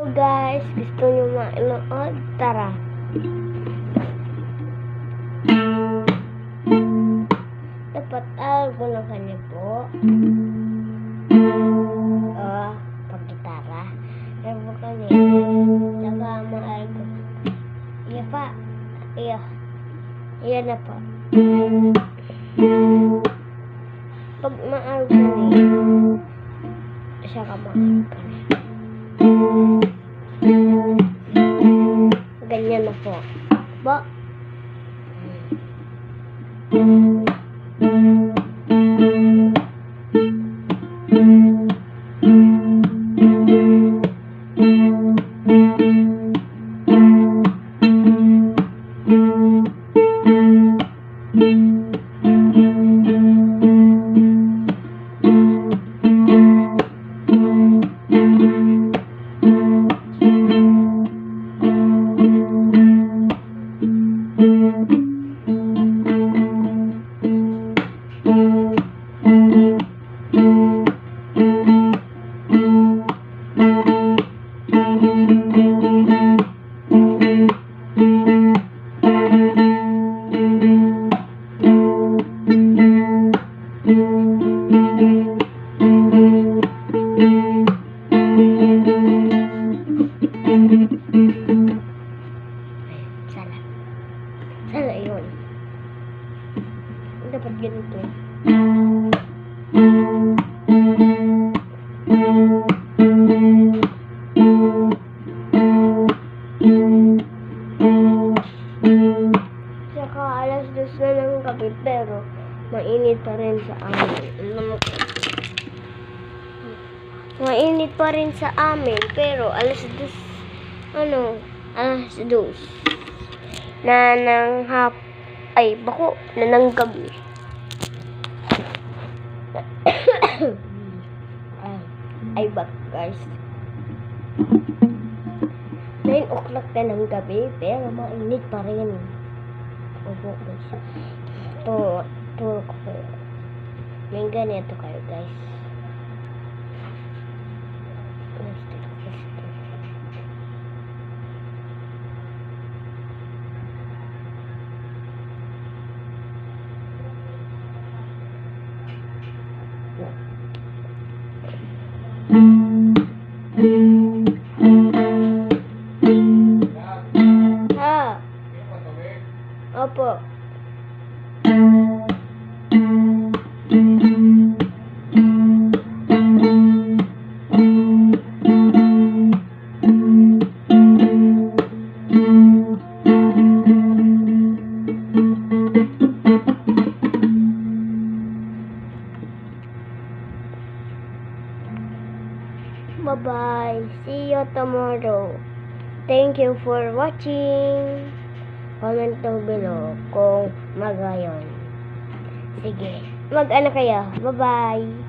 So guys, gusto nyo manood? Tara! Dapat ko na kanya po. Pag-gitara. Pero po kanya. Saka mahal ko. Iya pa. Iya. Iya na po. Pag mahal ko niya. Saka mahal ko niya. Ganyan na po. Ba? Sana yun. Dapat ganito. Saka alas 2 na ng gabi pero mainit pa rin sa amin. Mainit pa rin sa amin pero alas 2 na ng bako na ng gabi. Bak guys. 9 o'clock na ng gabi pero mainit pa rin. Opo guys. Turo ko kayo. May ganito kayo guys. Opo. Bye-bye. See you tomorrow. Thank you for watching. Comment down below kung magayon. Sige. Mag-ano kayo. Bye-bye.